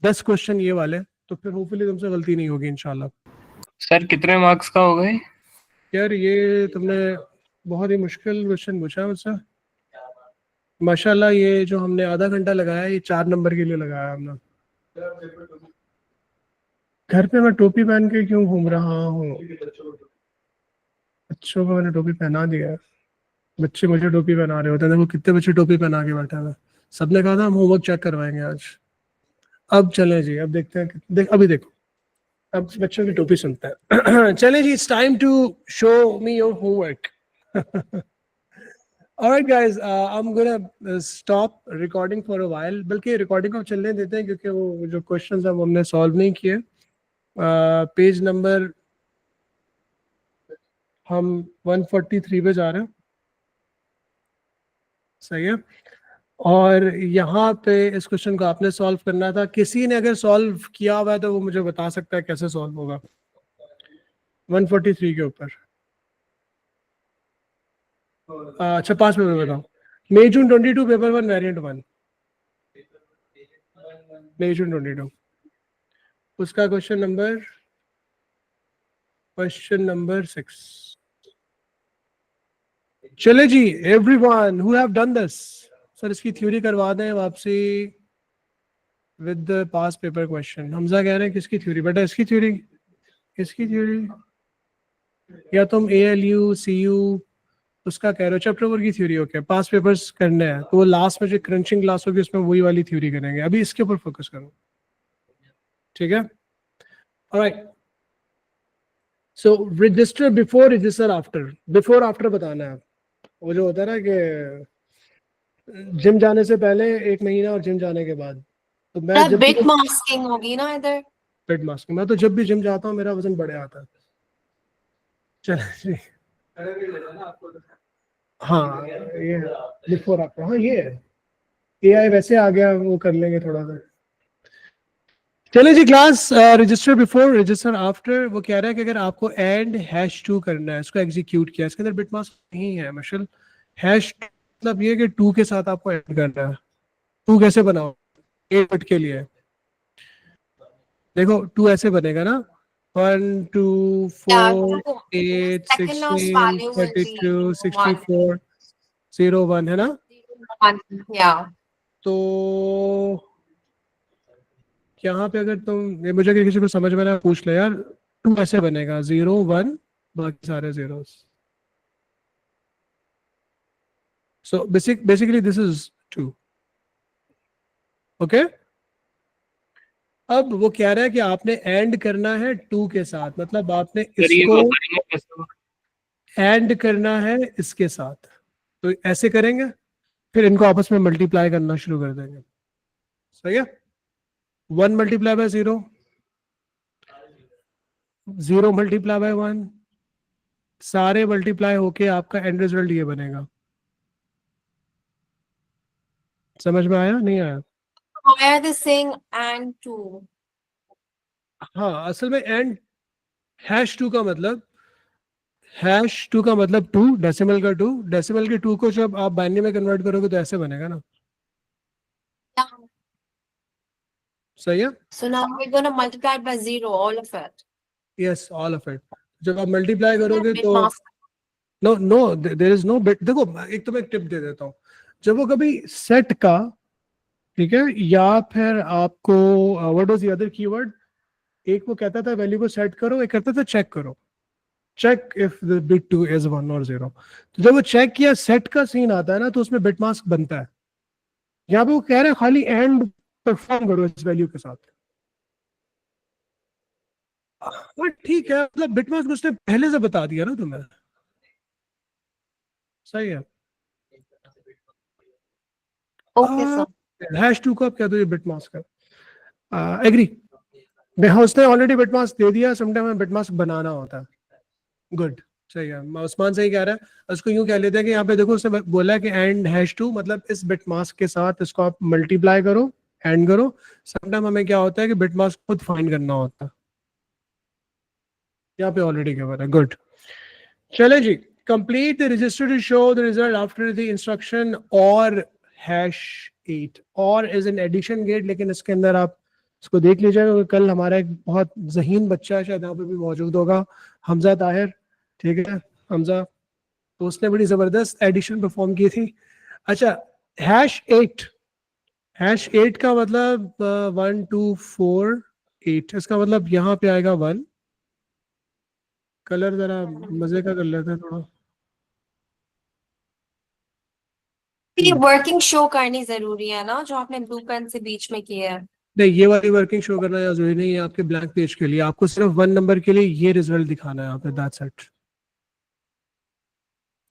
A: 10 question ये वाले, तो फिर होपफुली तुमसे गलती नहीं होगी इंशाल्लाह.
C: सर कितने मार्क्स का हो गए?
A: यार ये तुमने बहुत ही मुश्किल क्वेश्चन पूछा मुझसे. माशाल्लाह ये जो हमने आधा घंटा लगाया, ये 4 नंबर के लिए लगाया हमने. घर पे मैं टोपी पहन के क्यों घूम रहा हूँ? बच्चों को मैंने टोपी पहना दिया है. बच्चे मुझे टोपी पहना रहे होते हैं. देखो कितने बच्चे टोपी पहना के बैठे हैं. सबने कहा था हम होमवर्क चेक करवाएंगे आज. अब चले जी, अब देखते हैं. अभी देखो, अब बच्चों की टोपी सुनते हैं. चले जी, it's time to show me your homework. Alright guys, I'm gonna stop recording for a while. बल्कि रिकॉर्डिंग को चलने देते हैं क्योंकि वो जो क्वेश्चंस हैं वो हमने सॉल्व नहीं किए. पेज नंबर हम 143 पे जा रहे हैं. सही है. और यहाँ पे इस क्वेश्चन को आपने सॉल्व करना था. किसी ने अगर सॉल्व किया हुआ है तो वो मुझे बता सकता है कैसे सॉल्व होगा. 143 के ऊपर. अच्छा, 5 पेपर बताओ. मई जून 22 पेपर 1 वेरिएंट 1. मई जून 22 उसका क्वेश्चन नंबर 6. चले जी, everyone who have done this. Sir इसकी थ्योरी करवा दें वापसी with the pass paper question. Hamza कह रहे हैं किसकी थ्योरी? बेटा इसकी थ्योरी या तुम ALU CU उसका कह रहे हो? चैप्टर 4 की थ्योरी. ओके, पास पेपर्स करने हैं तो वो लास्ट में जो क्रंचिंग क्लास होगी उसमें वही वाली थ्योरी करेंगे. अभी इसके ऊपर फोकस करो, ठीक है? Alright. So register before, register after. Before after बताना है. वो जो होता है ना कि जिम जाने से पहले 1 महीना और जिम जाने के बाद. तो मैं जब
B: बिट मास्किंग होगी ना इधर.
A: बिट मास्किंग, मैं तो जब भी जिम जाता हूँ मेरा वजन बढ़े आता है. चलिए, हाँ ये बिफोर आफ्टर. हाँ ये AI वैसे आ गया, वो कर लेंगे थोड़ा सा. चले जी class. Register before, register after. वो कह रहा है कि अगर आपको एंड #2 करना है, इसको एग्जीक्यूट किया, इसके अंदर बिट मास्क नहीं है मशल. हैश मतलब ये कि 2 के साथ आपको एंड करना है. 2 कैसे बनाओ? 8 बिट के लिए देखो, 2 ऐसे बनेगा ना. 1 2 4 8 16 32 64 0 1 है ना. तो यहाँ पे अगर तुम, मुझे अगर किसी को समझ में ना पूछ ले यार, 2 ऐसे बनेगा 0 1 बाकी सारे zeros. So basically this is 2. Okay. अब वो कह रहा है कि आपने एंड करना है 2 के साथ, मतलब आपने इसको एंड करना है इसके साथ. तो ऐसे करेंगे, फिर इनको आपस में मल्टीप्लाई करना शुरू कर देंगे. सही है. 1 मल्टीप्लाई बाय 0, 0 मल्टीप्लाई बाय 1, सारे मल्टीप्लाई होके आपका एंड रिजल्ट ये बनेगा. समझ में आया नहीं आया?
B: Why are they saying and 2?
A: हाँ, असल में एंड #2 का मतलब, #2 का मतलब 2, डेसिमल का 2, डेसिमल के 2 को जब आप बाइनरी में कन्वर्ट करोगे तो ऐसे बनेगा ना.
B: Yeah.
A: सही है.
B: So now we're going to multiply it by 0, all of it.
A: Yes, all of it. जब आप मल्टीप्लाई करोगे तो no there is no bit. देखो एक तो मैं टिप दे देता हूँ. जब वो कभी सेट का, ठीक है, या फिर आपको what was the other keyword, एक वो कहता था वैल्यू को सेट करो, एक कहता था चेक करो, check if the bit 2 is 1 और 0. तो जब वो चेक किया सेट का सीन आता है ना, तो उसमें बिट मास्क बनता है. यहाँ पे वो कह रहे हैं खाली एंड परफॉर्म करो इस वैल्यू के साथ. हाँ ठीक है, मतलब बिट मास्क उसने पहले से बता दिया ना तुम्हें. सही है.
B: Okay, sir.
A: #2 को आप कह दो ये बिट मास्क है. एग्री. उसने ऑलरेडी बिट मास्क दे दिया. समटाइम बिट मास्क बनाना होता है. गुड. सही है, उस्मान सही कह रहा है। उसको यूं कह लेते हैं कि यहाँ पे देखो उसने बोला है कि एंड हैश टू, मतलब इस बिट मास्क के साथ इसको आप मल्टीप्लाई करो, एंड करो। समटाइम हमें क्या होता है कि बिट मास्क खुद फाइंड करना होता है, यहाँ पे ऑलरेडी गिवन है। गुड, चले जी। Complete the register to show the result after the instruction और हैश 8। और इज एन एडिशन गेट, लेकिन इसके अंदर आप इसको देख लीजिएगा क्योंकि कल हमारा एक बहुत ज़हीन बच्चा है, शायद यहाँ पे भी मौजूद होगा, हमजा ताहिर। ठीक है हमजा, तो उसने बड़ी जबरदस्त एडिशन परफॉर्म की थी। अच्छा, हैश 8, हैश 8 का मतलब 1 2 4 8, इसका मतलब यहाँ पे आएगा 1। कलर जरा मजे का कर लेते हैं थोड़ा।
B: ये वर्किंग शो करनी जरूरी है ना, जो आपने ब्लू पेन से बीच में किया है।
A: नहीं, ये वाली वर्किंग शो करना जरूरी नहीं है आपके ब्लैंक पेज के लिए, आपको सिर्फ 1 नंबर के लिए ये रिजल्ट दिखाना है यहाँ पे, that's it.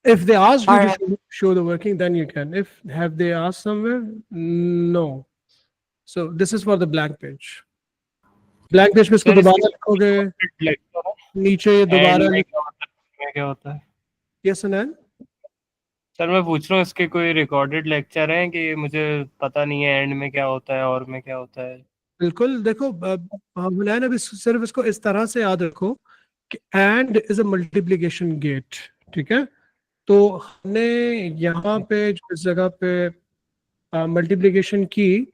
A: If they ask you to
B: Alright.
A: show the working, then you can. If have they asked somewhere, no. So this is for the blank page. Blank page पे इसको
C: sir
A: दोबारा लिखोगे,
C: lecture है
A: नीचे ये
C: and
A: दोबारा
C: में क्या होता है, में क्या होता है?
A: ये सुनैन।
C: सर मैं पूछ रहा हूँ इसके कोई रिकॉर्डेड लेक्चर हैं कि मुझे पता नहीं है एंड में क्या होता है और में क्या होता है?
A: बिल्कुल, देखो हुनैन, अब सिर्फ इसको इस तरह से याद रखो कि and is a multiplication gate. ठीक है, तो हमने यहाँ पे जो इस जगह पे मल्टीप्लिकेशन की,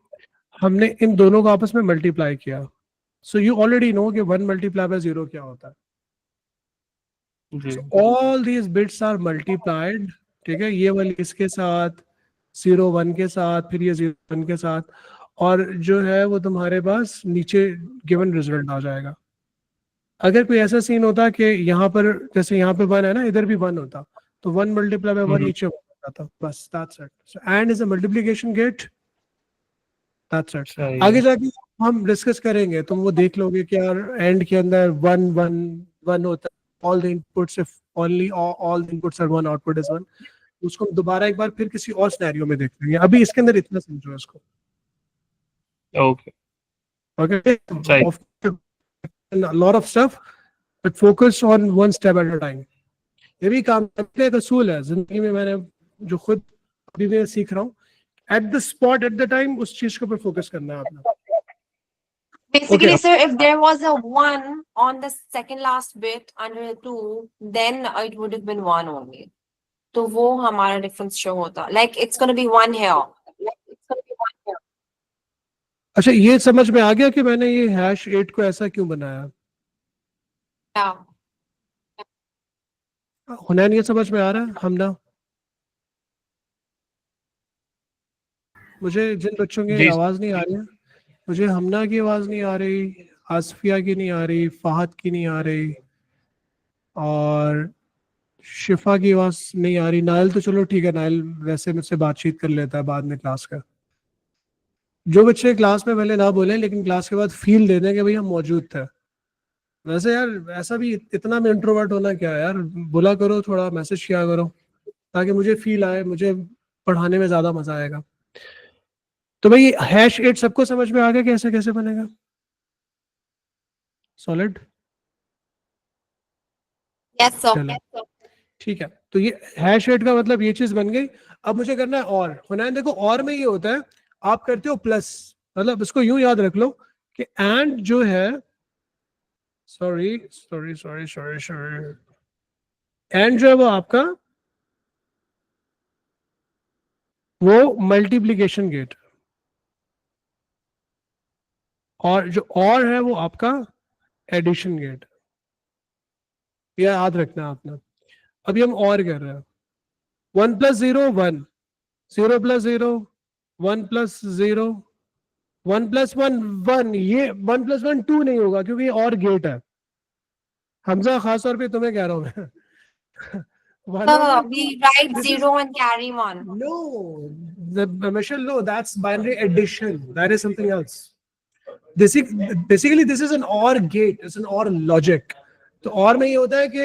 A: हमने इन दोनों को आपस में मल्टीप्लाई किया। सो यू ऑलरेडी नो कि 1 मल्टीप्लाई बाय 0 क्या होता है।
C: जी
A: So all these bits are multiplied। ठीक है, ये वाली इसके साथ, 0 1 के साथ, फिर ये 0 1 के साथ, और जो है वो तुम्हारे पास नीचे गिवन रिजल्ट आ जाएगा। अगर कोई ऐसा सीन होता कि यहाँ पर जैसे यहाँ पे 1 है ना, इधर भी 1 होता, तो 1 मल्टीप्लाई बाय 1 नीचे होता था, बस that's it. So and is a multiplication gate, that's it.
C: सही
A: आगे
C: है।
A: जाके हम डिस्कस करेंगे, तुम वो देख लोगे कि यार एंड के अंदर 1 1 1 होता है, all the inputs, if only all the inputs are 1, output is 1। उसको हम दोबारा एक बार फिर किसी और सिनेरियो में देख लेंगे, अभी इसके अंदर इतना समझो इसको।
C: ओके
A: ओके,
C: सही।
A: a lot of stuff but focus on one step at a time। ये भी काम करने का असूल है जिंदगी में, मैंने जो खुद अभी मैं सीख रहा हूँ, at the spot at the time उस चीज के ऊपर फोकस करना है आपने।
B: Basically,
A: Okay.
B: sir, if there was a 1 on the second last bit under the 2, then it would have been 1 only. तो वो हमारा डिफरेंस शो होता, like it's going to be 1 here.
A: अच्छा, ये समझ में आ गया कि मैंने ये हैश 8 को ऐसा क्यों बनाया।
B: Yeah.
A: हुनैन, ये समझ में आ रहा है हमना? मुझे जिन बच्चों की
C: जी
A: आवाज नहीं आ रही है, मुझे हमना की आवाज नहीं आ रही, आसफिया की नहीं आ रही, फाहद की नहीं आ रही, और शिफा की आवाज नहीं आ रही। नाइल तो चलो ठीक है, नाइल वैसे मुझसे बातचीत कर लेता है बाद में क्लास का। जो बच्चे क्लास में पहले ना बोले लेकिन क्लास के बाद फील दे दें कि भाई हम मौजूद थे। वैसे यार ऐसा भी इतना में इंट्रोवर्ट होना क्या है यार, बोला करो, थोड़ा मैसेज किया करो ताकि मुझे फील आए, मुझे पढ़ाने में ज्यादा मजा आएगा। तो भाई हैश 8 सबको समझ में आ गया कैसे कैसे बनेगा? सॉलिड?
B: Yes, sir.
A: चलो ठीक है, तो ये हैश 8 का मतलब ये चीज बन गई। अब मुझे करना है और। हुनैन देखो, और में ये होता है, आप करते हो प्लस, मतलब इसको यूं याद रख लो कि एंड जो है, sorry sorry sorry sorry sorry, and जो है वो आपका वो मल्टीप्लिकेशन गेट, और जो और है वो आपका एडिशन गेट। ये याद रखना है आपने। अभी हम और कर रहे हैं, 1 + 0 1, 0 + 0 1 + 0 1 + 1 1। ये 1 + 1 2 नहीं होगा क्योंकि ये और गेट है। हमजा, खास तौर पे तुम्हें कह रहा हूं मैं।
B: We write 0 and carry 1.
A: No, Michelle, no, that's binary addition. That is something else. Basically, this is an OR gate. It's an OR logic. तो और में ये होता है कि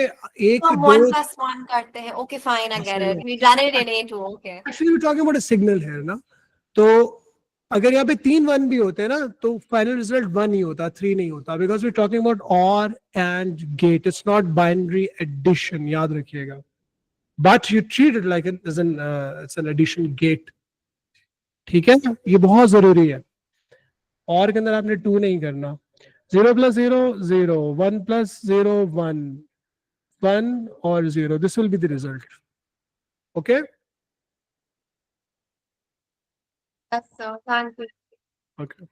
A: एक
B: तो हम
A: दो
B: 1 + 1 करते हैं. Okay, fine, I get it. We done it in A2. Okay.
A: Actually, we're talking about a signal here, ना? तो अगर यहाँ पे 3 1 भी होते हैं ना तो फाइनल रिजल्ट 1 ही होता, 3 नहीं होता, बिकॉज वी टॉकिंग अबाउट और and gate, it's not binary addition, याद रखिएगा. But you treat it like it's an addition gate. ठीक है, ये बहुत जरूरी है. और के अंदर आपने 2 नहीं करना. 0 + 0 0, 1 + 0 1, 1 और 0, this will be the result. Okay.
B: Yes, sir. Thank you.
A: Okay.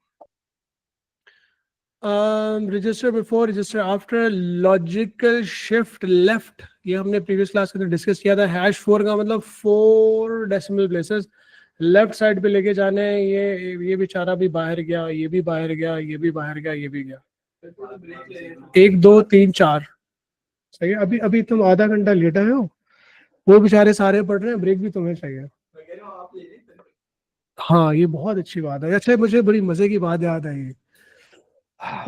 A: Register before, register after, logical shift left, ये हमने प्रीवियस क्लास के अंदर डिस्कस किया था. #4 का मतलब 4 डेसिमल प्लेसेस लेफ्ट साइड पे लेके जाने हैं. ये बेचारा भी बाहर गया, ये भी बाहर गया, ये भी बाहर गया, ये भी गया. 1 2 3 4. सही है. अभी अभी तुम आधा घंटा लेटा हो, वो बेचारे सारे पढ़ रहे हैं, ब्रेक भी तुम्हें चाहिए. हाँ, ये बहुत अच्छी बात है. अच्छा, मुझे बड़ी मजे की बात याद आई.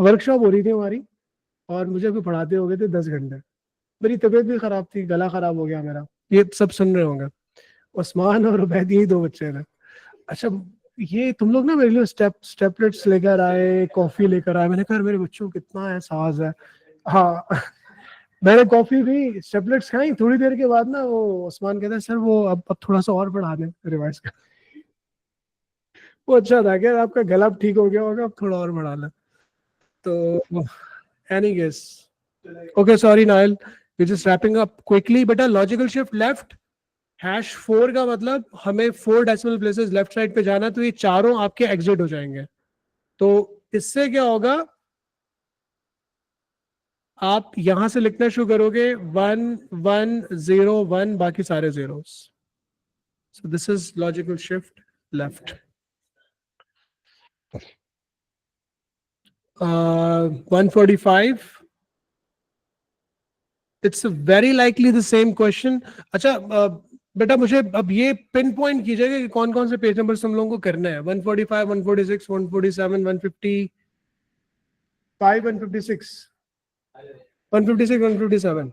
A: वर्कशॉप हो रही थी हमारी और मुझे भी पढ़ाते हो गए थे 10 घंटे. मेरी तबीयत भी खराब थी, गला खराब हो गया मेरा, ये सब सुन रहे होंगे. उस्मान और उबैद, यही 2 बच्चे थे. अच्छा, ये तुम लोग ना मेरे लिए स्टेपलेट्स लेकर आए, कॉफी लेकर आए. मैंने कहा मेरे बच्चों को कितना एहसास है. हाँ मैंने कॉफी भी, स्टेपलेट्स खाई. थोड़ी देर के बाद ना वो उस्मान कहता है सर वो अब थोड़ा सा और पढ़ा दें, रिवाइज कर. वो अच्छा था क्या, आपका गला ठीक हो गया होगा, अब थोड़ा और बढ़ा लें. तो any guess? Okay, sorry Nail, we're just wrapping up quickly. बेटा लॉजिकल शिफ्ट लेफ्ट, #4 का मतलब हमें 4 डेसिमल प्लेसेस लेफ्ट साइड पे जाना, तो ये चारों आपके एग्जिट हो जाएंगे. तो इससे क्या होगा, आप यहां से लिखना शुरू करोगे 1 1 0 1, बाकी सारे zeros. So this is logical shift left. 145. It's very likely the same question. अच्छा बेटा मुझे अब ये पिन पॉइंट कीजिएगा कि कौन कौन से पेज नंबर हम लोगों को करना है. 145, 146, 147, 155, 156, 156, 157.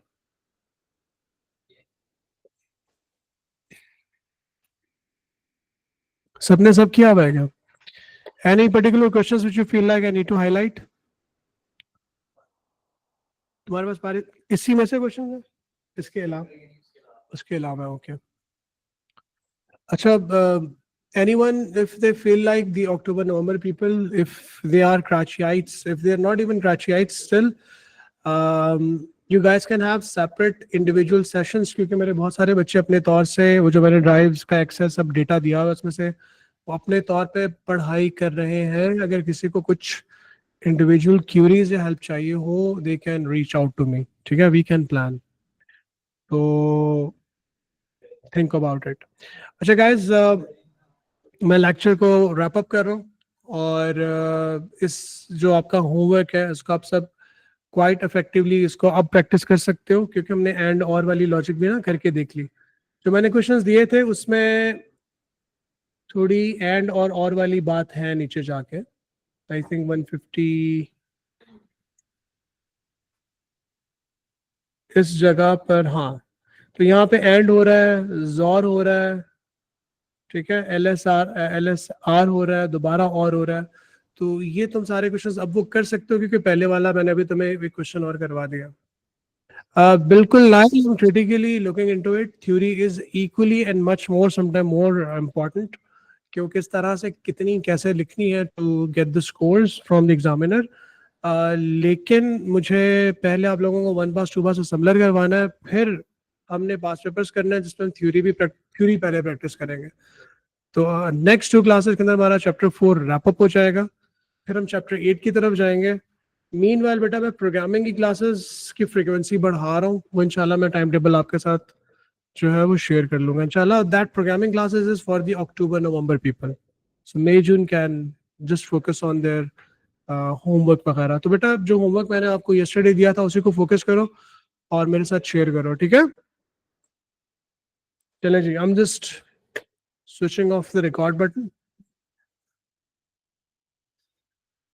A: सबने सब किया हुआ है क्या? Any particular questions which you feel like I need to highlight? तुम्हारे पास पारित इसी में से क्वेश्चन है, इसके अलावा? उसके अलावा ओके. अच्छा, anyone, if they feel like the October November people, if they are Karachiites, if they are not even Karachiites still, you guys can have separate individual sessions, क्योंकि मेरे बहुत सारे बच्चे अपने तौर से वो जो मैंने ड्राइव्स का एक्सेस सब डेटा दिया है उसमें से वो अपने तौर पे पढ़ाई कर रहे हैं. अगर किसी को कुछ इंडिविजुअल क्यूरीज या हेल्प चाहिए हो, they can reach out to me. ठीक है, वी कैन प्लान. तो थिंक अबाउट इट. अच्छा गाइज, मैं लेक्चर को रैप अप कर रहा हूँ और इस जो आपका होमवर्क है इसको आप सब क्वाइट इफेक्टिवली इसको अब प्रैक्टिस कर सकते हो, क्योंकि हमने एंड और वाली लॉजिक भी ना करके देख ली. जो मैंने क्वेश्चंस दिए थे उसमें थोड़ी एंड और वाली बात है नीचे जाके. आई थिंक 150 इस जगह पर. हाँ, तो यहाँ पे एंड हो रहा है, जोर हो रहा है, ठीक है, LSR हो रहा है, दोबारा और हो रहा है. तो ये तुम सारे क्वेश्चंस अब वो कर सकते हो, क्योंकि पहले वाला मैंने अभी तुम्हें एक क्वेश्चन और करवा दिया. बिल्कुल नहीं, critically looking into it. Theory is equally and much more sometime more important, क्योंकि किस तरह से कितनी कैसे लिखनी है to get the scores from the examiner. लेकिन मुझे पहले आप लोगों को 1 पास 2 पास सिमिलर करवाना है, फिर हमने पास पेपर्स करना है जिसमें थ्योरी पहले प्रैक्टिस करेंगे. तो नेक्स्ट 2 क्लासेस के अंदर हमारा चैप्टर 4 रैप अप हो जाएगा, फिर हम चैप्टर 8 की तरफ जाएंगे. मीनवाइल बेटा मैं प्रोग्रामिंग की क्लासेस की फ्रीक्वेंसी बढ़ा रहा हूँ, वो इंशाल्लाह मैं टाइम टेबल आपके साथ जो है वो शेयर कर लूंगा इंशाल्लाह. That programming classes is for the October November people, so may June can just focus on their homework वगैरह. तो बेटा जो होमवर्क मैंने आपको यस्टरडे दिया था उसी को फोकस करो और मेरे साथ शेयर करो. ठीक है, चले जी. I am just switching off the record button.